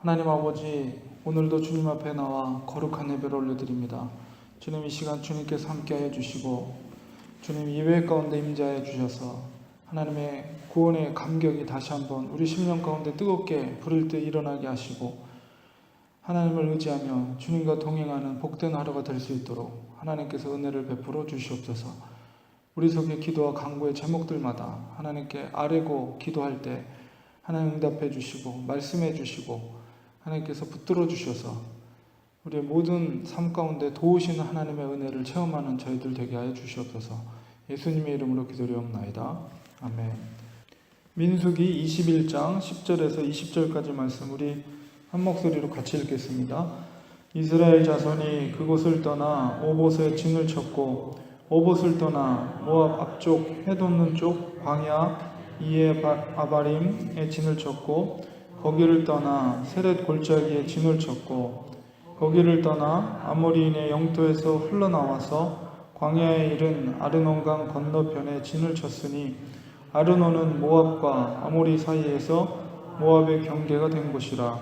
하나님 아버지, 오늘도 주님 앞에 나와 거룩한 예배를 올려드립니다. 주님, 이 시간 주님께서 함께하여 주시고 주님 예배 가운데 임재하여 주셔서 하나님의 구원의 감격이 다시 한번 우리 심령 가운데 뜨겁게 불을 때 일어나게 하시고 하나님을 의지하며 주님과 동행하는 복된 하루가 될 수 있도록 하나님께서 은혜를 베풀어 주시옵소서. 우리 속의 기도와 간구의 제목들마다 하나님께 아뢰고 기도할 때 하나님 응답해 주시고 말씀해 주시고 하나님께서 붙들어 주셔서 우리의 모든 삶 가운데 도우시는 하나님의 은혜를 체험하는 저희들 되게 하여 주시옵소서. 예수님의 이름으로 기도드리옵나이다. 아멘. 민수기 21장 10절에서 20절까지 말씀 우리 한 목소리로 같이 읽겠습니다. 이스라엘 자손이 그곳을 떠나 오봇에 진을 쳤고 오봇을 떠나 모압 앞쪽 해돋는 쪽 광야 이에 아바림에 진을 쳤고 거기를 떠나 세렛 골짜기에 진을 쳤고 거기를 떠나 아모리인의 영토에서 흘러나와서 광야에 이른 아르논강 건너편에 진을 쳤으니 아르논은 모압과 아모리 사이에서 모압의 경계가 된 곳이라.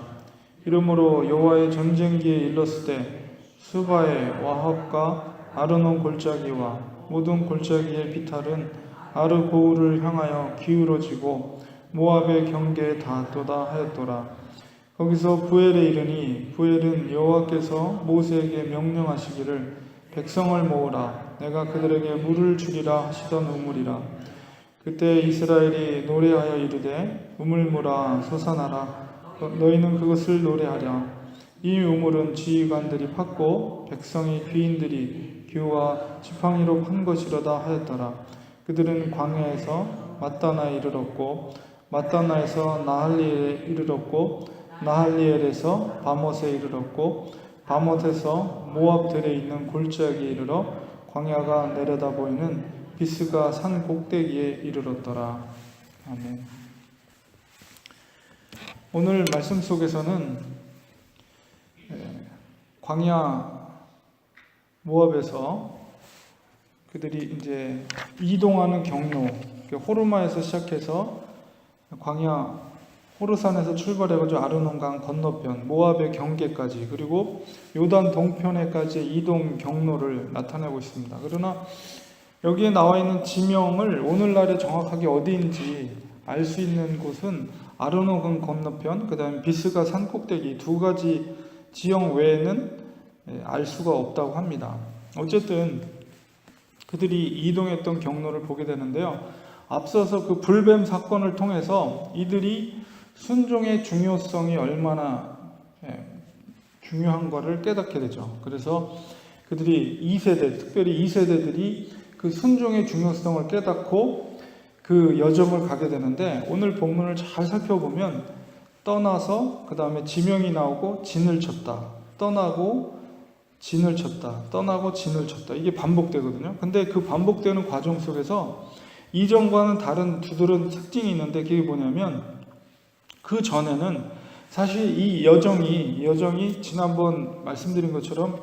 이러므로 여호와의 전쟁기에 일렀을 때 수바의 와합과 아르논 골짜기와 모든 골짜기의 비탈은 아르고우를 향하여 기울어지고 모압의 경계에 닿았도다 하였더라. 거기서 부엘에 이르니 부엘은 여호와께서 모세에게 명령하시기를 백성을 모으라 내가 그들에게 물을 주리라 하시던 우물이라. 그때 이스라엘이 노래하여 이르되 우물물아 솟아나라 너희는 그것을 노래하랴. 이 우물은 지휘관들이 팠고 백성의 귀인들이 규와 지팡이로 판 것이로다 하였더라. 그들은 광야에서 마따나에 이르렀고 마따나에서 나할리엘에 이르렀고 나할리엘에서 바못에 이르렀고 바못에서 모압들에 있는 골짜기에 이르러 광야가 내려다 보이는 비스가 산 꼭대기에 이르렀더라. 아멘. 오늘 말씀 속에서는 광야 모압에서 그들이 이제 이동하는 경로, 호르마에서 시작해서 광야 호르산에서 출발해가지고 아르논강 건너편 모압의 경계까지 그리고 요단 동편에까지의 이동 경로를 나타내고 있습니다. 그러나 여기에 나와 있는 지명을 오늘날에 정확하게 어디인지 알 수 있는 곳은 아르논강 건너편, 그 다음에 비스가 산 꼭대기 두 가지 지형 외에는 알 수가 없다고 합니다. 어쨌든 그들이 이동했던 경로를 보게 되는데요. 앞서서 그 불뱀 사건을 통해서 이들이 순종의 중요성이 얼마나 중요한 것을 깨닫게 되죠. 그래서 그들이 2세대, 특별히 2세대들이 그 순종의 중요성을 깨닫고 그 여정을 가게 되는데 오늘 본문을 잘 살펴보면 떠나서 그 다음에 지명이 나오고 진을 쳤다. 떠나고 진을 쳤다. 떠나고 진을 쳤다. 이게 반복되거든요. 근데 그 반복되는 과정 속에서 이전과는 다른 두드러진 특징이 있는데 그게 뭐냐면 그 전에는 사실 이 여정이 지난번 말씀드린 것처럼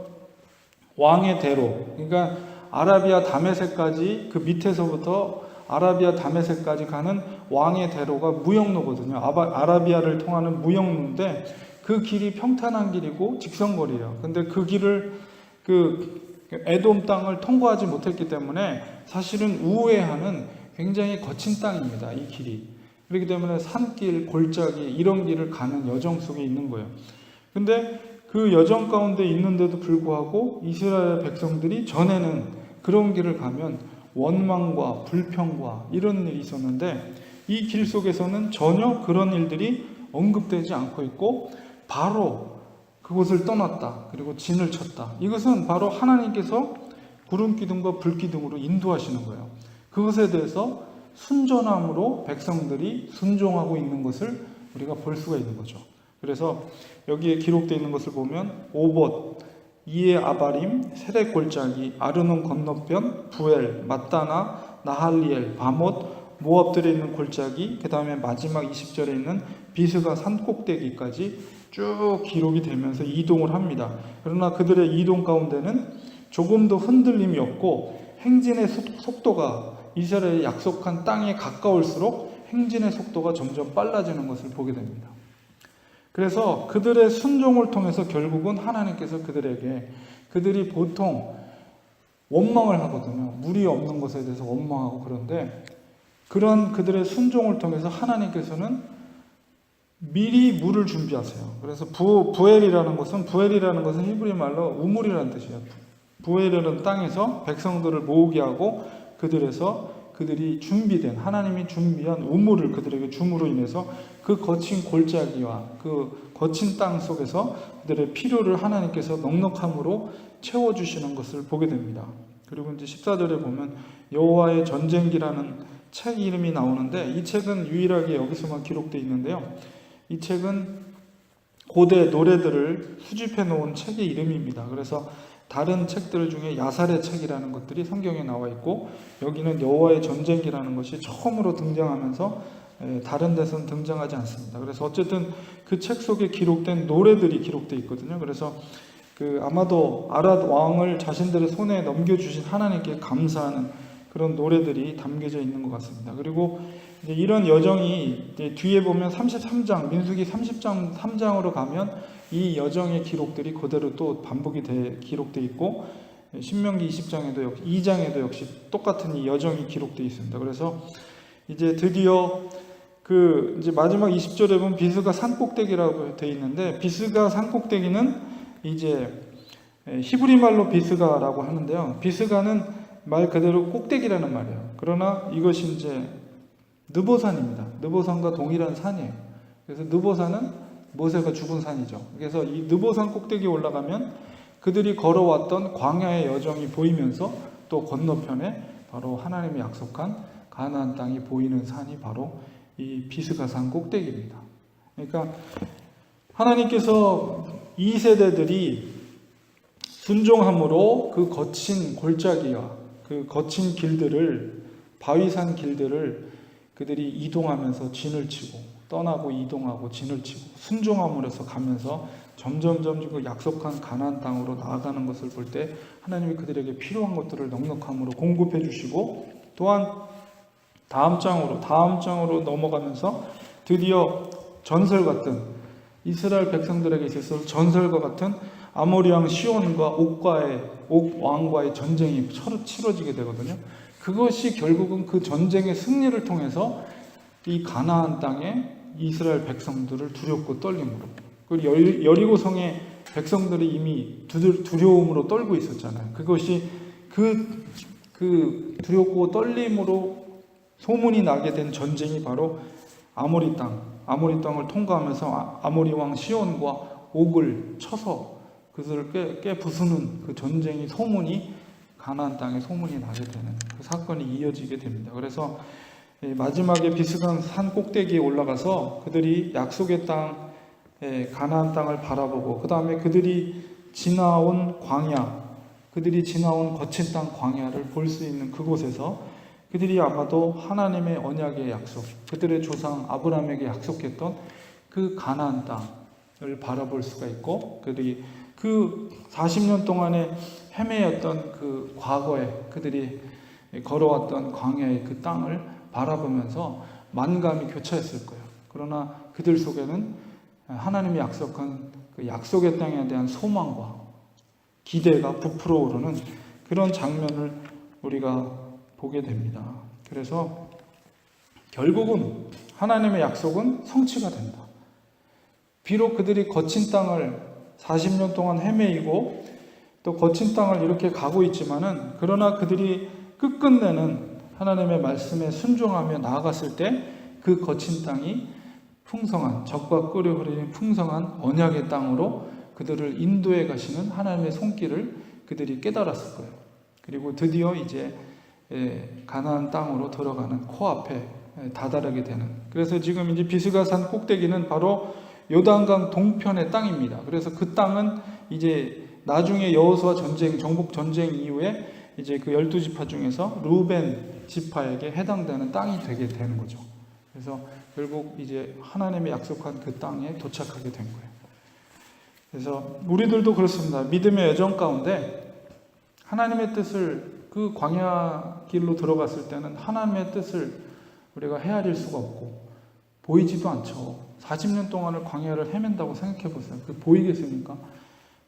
왕의 대로, 그러니까 아라비아 다메섹까지 그 밑에서부터 아라비아 다메섹까지 가는 왕의 대로가 무역로거든요. 아라비아를 통하는 무역로인데 그 길이 평탄한 길이고 직선거리예요. 근데 그 길을 에돔 땅을 통과하지 못했기 때문에 사실은 우회하는 굉장히 거친 땅입니다. 이 길이. 그렇기 때문에 산길, 골짜기 이런 길을 가는 여정 속에 있는 거예요. 근데 그 여정 가운데 있는데도 불구하고 이스라엘 백성들이 전에는 그런 길을 가면 원망과 불평과 이런 일이 있었는데 이 길 속에서는 전혀 그런 일들이 언급되지 않고 있고 바로 그곳을 떠났다. 그리고 진을 쳤다. 이것은 바로 하나님께서 구름 기둥과 불 기둥으로 인도하시는 거예요. 그것에 대해서 순전함으로 백성들이 순종하고 있는 것을 우리가 볼 수가 있는 거죠. 그래서 여기에 기록되어 있는 것을 보면 오봇, 이에 아바림, 세렛 골짜기, 아르논 건너편, 부엘, 마따나, 나할리엘, 바못, 모압들에 있는 골짜기, 그 다음에 마지막 20절에 있는 비스가 산 꼭대기까지 쭉 기록이 되면서 이동을 합니다. 그러나 그들의 이동 가운데는 조금도 흔들림이 없고 행진의 속도가 이스라엘의 약속한 땅에 가까울수록 행진의 속도가 점점 빨라지는 것을 보게 됩니다. 그래서 그들의 순종을 통해서 결국은 하나님께서 그들이 보통 원망을 하거든요. 물이 없는 것에 대해서 원망하고 그런데 그런 그들의 순종을 통해서 하나님께서는 미리 물을 준비하세요. 그래서 부엘이라는 것은 히브리 말로 우물이라는 뜻이에요. 부엘이라는 땅에서 백성들을 모으게 하고 그들이 준비된 하나님이 준비한 우물을 그들에게 줌으로 인해서 그 거친 골짜기와 그 거친 땅 속에서 그들의 필요를 하나님께서 넉넉함으로 채워주시는 것을 보게 됩니다. 그리고 이제 14절에 보면 여호와의 전쟁기라는 책 이름이 나오는데 이 책은 유일하게 여기서만 기록되어 있는데요. 이 책은 고대 노래들을 수집해 놓은 책의 이름입니다. 그래서 다른 책들 중에 야살의 책이라는 것들이 성경에 나와 있고 여기는 여호와의 전쟁기라는 것이 처음으로 등장하면서 다른 데서는 등장하지 않습니다. 그래서 어쨌든 그 책 속에 기록된 노래들이 기록되어 있거든요. 그래서 아마도 아랏 왕을 자신들의 손에 넘겨주신 하나님께 감사하는 그런 노래들이 담겨져 있는 것 같습니다. 그리고 이제 이런 여정이 이제 뒤에 보면 33장, 민수기 33장으로 가면 이 여정의 기록들이 그대로 또 반복이 기록되어 있고 신명기 2장에도 역시 똑같은 이 여정이 기록되어 있습니다. 그래서 이제 드디어 이제 마지막 20절에 보면 비스가 산꼭대기라고 되어 있는데 비스가 산꼭대기는 이제 히브리 말로 비스가라고 하는데요. 비스가는 말 그대로 꼭대기라는 말이에요. 그러나 이것이 이제 느보산입니다. 느보산과 동일한 산이에요. 그래서 느보산은 모세가 죽은 산이죠. 그래서 이 느보산 꼭대기에 올라가면 그들이 걸어왔던 광야의 여정이 보이면서 또 건너편에 바로 하나님이 약속한 가나안 땅이 보이는 산이 바로 이 비스가산 꼭대기입니다. 그러니까 하나님께서 이 세대들이 순종함으로 그 거친 골짜기와 그 거친 길들을 바위산 길들을 그들이 이동하면서 진을 치고 떠나고 이동하고 진을 치고 순종함으로 해서 가면서 점점점 그 약속한 가나안 땅으로 나아가는 것을 볼 때 하나님이 그들에게 필요한 것들을 넉넉함으로 공급해 주시고 또한 다음 장으로 넘어가면서 드디어 전설 같은 이스라엘 백성들에게 있어서 전설과 같은 아모리 왕 시온과 옥 왕과의 전쟁이 치러지게 되거든요. 그것이 결국은 그 전쟁의 승리를 통해서 이 가나안 땅에 이스라엘 백성들을 두렵고 떨림으로 그리고 여리고성의 백성들이 이미 두려움으로 떨고 있었잖아요. 그것이 그 두렵고 떨림으로 소문이 나게 된 전쟁이 바로 아모리 땅을 통과하면서 아모리 왕 시온과 옥을 쳐서 그들을 깨부수는 그 전쟁이 가나안 땅에 소문이 나게 되는 그 사건이 이어지게 됩니다. 그래서 마지막에 비스간 산 꼭대기에 올라가서 그들이 약속의 땅 가나안 땅을 바라보고 그 다음에 그들이 지나온 거친 땅 광야를 볼 수 있는 그곳에서 그들이 아마도 하나님의 언약의 약속, 그들의 조상 아브라함에게 약속했던 그 가나안 땅을 바라볼 수가 있고 그들이 그 40년 동안에 헤매였던 그 과거에 그들이 걸어왔던 광야의 그 땅을 바라보면서 만감이 교차했을 거예요. 그러나 그들 속에는 하나님이 약속한 그 약속의 땅에 대한 소망과 기대가 부풀어 오르는 그런 장면을 우리가 보게 됩니다. 그래서 결국은 하나님의 약속은 성취가 된다. 비록 그들이 거친 땅을 40년 동안 헤매이고 또 거친 땅을 이렇게 가고 있지만은 그러나 그들이 끝끝내는 하나님의 말씀에 순종하며 나아갔을 때 그 거친 땅이 풍성한 젖과 꿀이 흐르는 풍성한 언약의 땅으로 그들을 인도해 가시는 하나님의 손길을 그들이 깨달았을 거예요. 그리고 드디어 이제 가나안 땅으로 들어가는 코앞에 다다르게 되는. 그래서 지금 이제 비스가산 꼭대기는 바로 요단강 동편의 땅입니다. 그래서 그 땅은 이제 나중에 여호수아 정복 전쟁 이후에 이제 그 12지파 중에서 루벤 지파에게 해당되는 땅이 되게 되는 거죠. 그래서 결국 이제 하나님의 약속한 그 땅에 도착하게 된 거예요. 그래서 우리들도 그렇습니다. 믿음의 여정 가운데 하나님의 뜻을 그 광야 길로 들어갔을 때는 하나님의 뜻을 우리가 헤아릴 수가 없고 보이지도 않죠. 40년 동안을 광야를 헤맨다고 생각해 보세요. 그 보이겠습니까?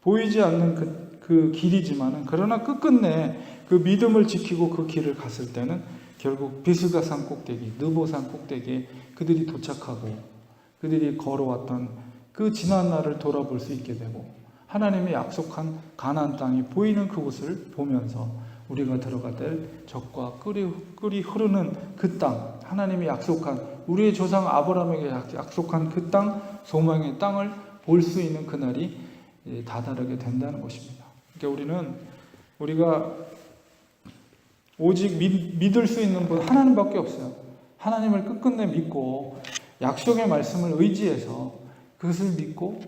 보이지 않는 그 길이지만은, 그러나 끝끝내 그 믿음을 지키고 그 길을 갔을 때는 결국 비스가산 꼭대기, 느보산 꼭대기에 그들이 도착하고 그들이 걸어왔던 그 지난 날을 돌아볼 수 있게 되고, 하나님이 약속한 가나안 땅이 보이는 그곳을 보면서 우리가 들어갈 때 젖과 꿀이 흐르는 그 땅, 하나님이 약속한, 우리의 조상 아브라함에게 약속한 그 땅, 소망의 땅을 볼 수 있는 그날이 다다르게 된다는 것입니다. 그러니까 우리가 오직 믿을 수 있는 분 하나님밖에 없어요. 하나님을 끝끝내 믿고 약속의 말씀을 의지해서 그것을 믿고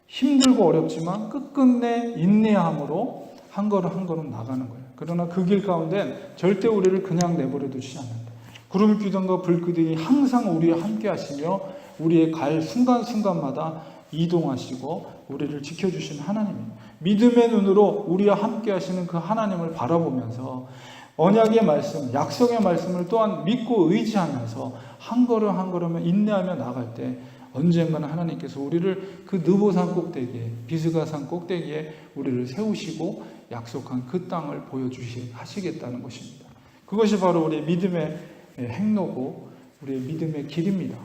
힘들고 어렵지만 끝끝내 인내함으로 한 걸음 한 걸음 나가는 거예요. 그러나 그 길 가운데 절대 우리를 그냥 내버려 두시지 않는다. 구름 기둥과 불 기둥이 항상 우리와 함께 하시며 우리의 갈 순간순간마다 이동하시고 우리를 지켜주신 하나님, 믿음의 눈으로 우리와 함께 하시는 그 하나님을 바라보면서 언약의 말씀, 약속의 말씀을 또한 믿고 의지하면서 한 걸음 한 걸음을 인내하며 나갈 때 언젠가는 하나님께서 우리를 그 느보산 꼭대기에, 비스가산 꼭대기에 우리를 세우시고 약속한 그 땅을 보여주시겠다는 것입니다. 그것이 바로 우리의 믿음의 행로고 우리의 믿음의 길입니다.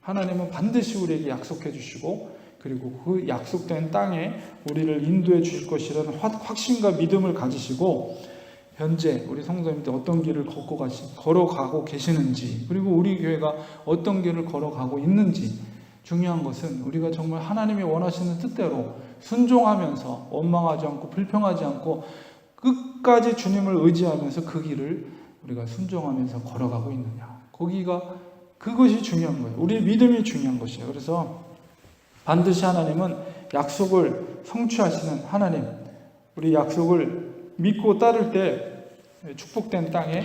하나님은 반드시 우리에게 약속해 주시고, 그리고 그 약속된 땅에 우리를 인도해 주실 것이라는 확신과 믿음을 가지시고, 현재 우리 성도님들 어떤 길을 걸어가고 계시는지, 그리고 우리 교회가 어떤 길을 걸어가고 있는지, 중요한 것은 우리가 정말 하나님이 원하시는 뜻대로 순종하면서 원망하지 않고 불평하지 않고 끝까지 주님을 의지하면서 그 길을 우리가 순종하면서 걸어가고 있느냐, 그것이 중요한 거예요. 우리의 믿음이 중요한 것이에요. 그래서 반드시 하나님은 약속을 성취하시는 하나님, 우리 약속을 믿고 따를 때 축복된 땅에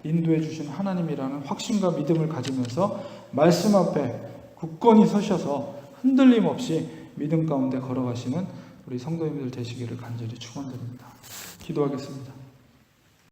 인도해 주신 하나님이라는 확신과 믿음을 가지면서 말씀 앞에 굳건히 서셔서 흔들림 없이 믿음 가운데 걸어가시는 우리 성도님들 되시기를 간절히 축원드립니다. 기도하겠습니다.